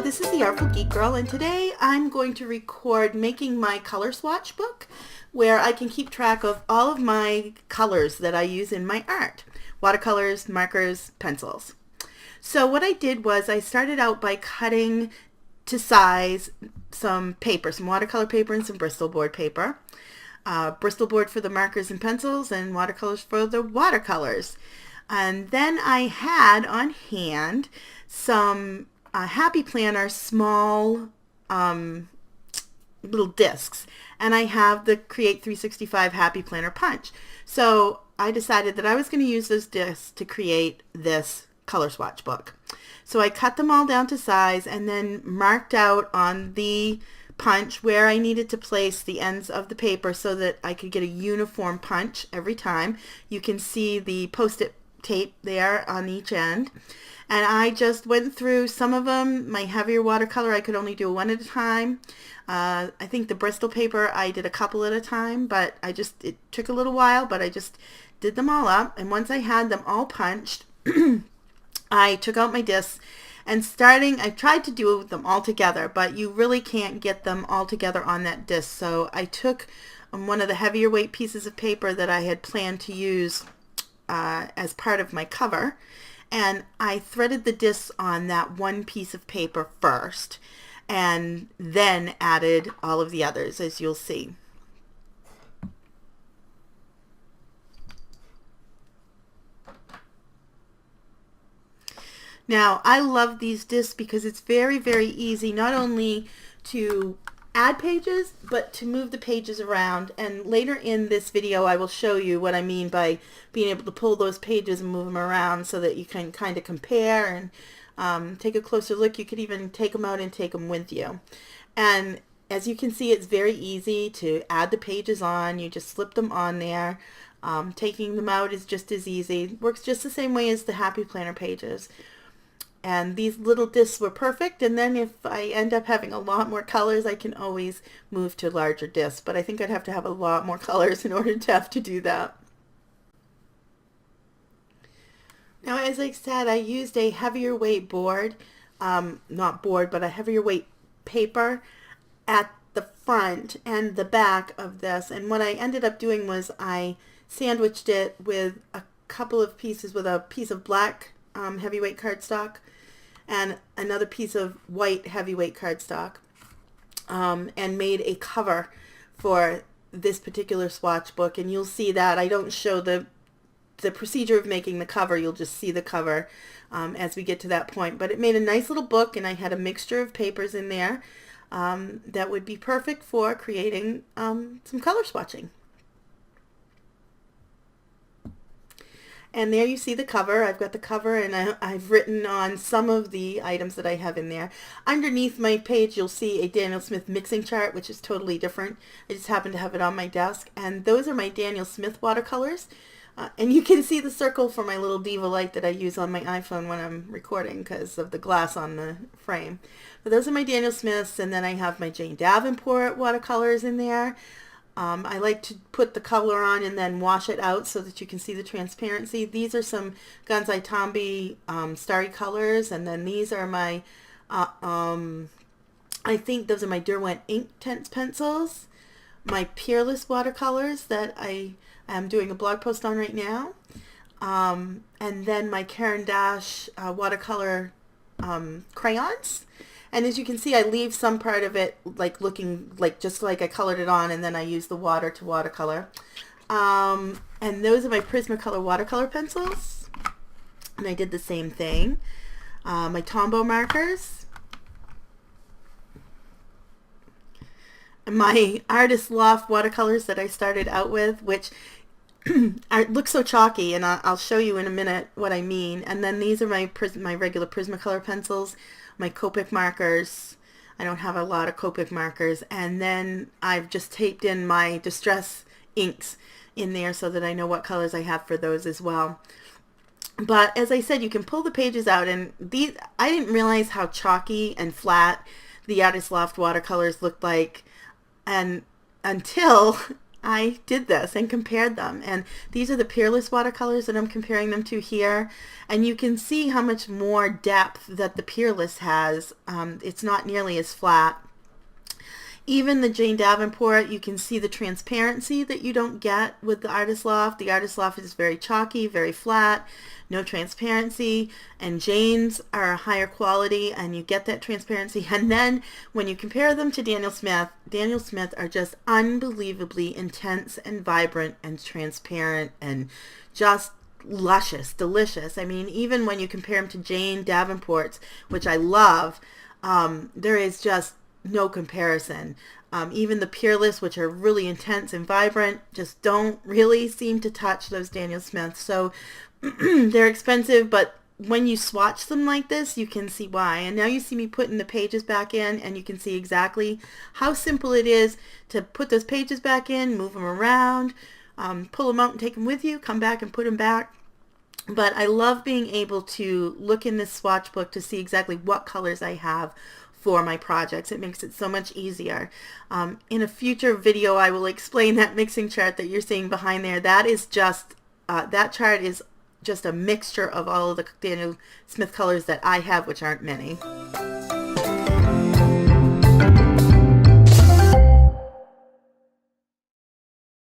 this is the Artful Geek Girl, and today I'm going to record making my color swatch book where I can keep track of all of my colors that I use in my art. Watercolors, markers, pencils. So what I did was I started out by cutting to size some paper, some watercolor paper and some Bristol board paper. Bristol board for the markers and pencils and watercolors for the watercolors. And then I had on hand some Happy Planner small little discs, and I have the Create 365 Happy Planner punch. So I decided that I was going to use those discs to create this color swatch book. So I cut them all down to size and then marked out on the punch where I needed to place the ends of the paper so that I could get a uniform punch every time. You can see the post-it tape there on each end. And I just went through some of them. My heavier watercolor, I could only do one at a time. I think the Bristol paper, I did a couple at a time, but it took a little while, but I just did them all up. And once I had them all punched, I took out my discs and I tried to do them all together, but you really can't get them all together on that disc. So I took one of the heavier weight pieces of paper that I had planned to use as part of my cover, and I threaded the discs on that one piece of paper first and then added all of the others, as you'll see. Now, I love these discs because it's very, very easy not only to add pages, but to move the pages around. And later in this video, I will show you what I mean by being able to pull those pages and move them around so that you can kind of compare and take a closer look. You could even take them out and take them with you. And as you can see, it's very easy to add the pages on. You just slip them on there. Taking them out is just as easy. Works just the same way as the Happy Planner pages. And these little discs were perfect, and then if I end up having a lot more colors, I can always move to larger discs, but I think I'd have to have a lot more colors in order to have to do that. Now, as I said, I used a heavier weight board, not board, but a heavier weight paper at the front and the back of this, and what I ended up doing was I sandwiched it with a couple of pieces, with a piece of black heavyweight cardstock and another piece of white heavyweight cardstock, and made a cover for this particular swatch book. And you'll see that I don't show the procedure of making the cover. You'll just see the cover as we get to that point. But it made a nice little book, and I had a mixture of papers in there that would be perfect for creating some color swatching. And there you see the cover. I've got the cover, and I've written on some of the items that I have in there. Underneath my page, you'll see a Daniel Smith mixing chart, which is totally different. I just happen to have it on my desk. And those are my Daniel Smith watercolors. And you can see the circle for my little diva light that I use on my iPhone when I'm recording because of the glass on the frame. But those are my Daniel Smiths, and then I have my Jane Davenport watercolors in there. I like to put the color on and then wash it out so that you can see the transparency. These are some Gonzai Tombi starry colors, and then these are my, I think those are my Derwent Inktense pencils, my Peerless watercolors that I am doing a blog post on right now, and then my Caran d'Ache watercolor crayons. And as you can see, I leave some part of it like looking like just like I colored it on, and then I use the water to watercolor. And those are my Prismacolor watercolor pencils. And I did the same thing. My Tombow markers. My Artist Loft watercolors that I started out with, which look so chalky, and I'll show you in a minute what I mean. And then these are my regular Prismacolor pencils. My Copic markers. I don't have a lot of Copic markers. And then I've just taped in my Distress inks in there so that I know what colors I have for those as well. But as I said, you can pull the pages out, and these, I didn't realize how chalky and flat the Artist Loft watercolors looked like, and until I did this and compared them. And these are the Peerless watercolors that I'm comparing them to here. And you can see how much more depth that the Peerless has. It's not nearly as flat. Even the Jane Davenport, you can see the transparency that you don't get with the Artist Loft. The Artist Loft is very chalky, very flat, no transparency, and Jane's are a higher quality and you get that transparency. And then when you compare them to Daniel Smith are just unbelievably intense and vibrant and transparent and just luscious, delicious. I mean, even when you compare them to Jane Davenport's, which I love, there is just no comparison. Even the Peerless, which are really intense and vibrant, just don't really seem to touch those Daniel Smiths. So they're expensive, but when you swatch them like this, you can see why. And now you see me putting the pages back in, and you can see exactly how simple it is to put those pages back in, move them around, pull them out and take them with you, come back and put them back. But I love being able to look in this swatch book to see exactly what colors I have for my projects. It makes it so much easier. In a future video, I will explain that mixing chart that you're seeing behind there. That is just, that chart is just a mixture of all of the Daniel Smith colors that I have, which aren't many.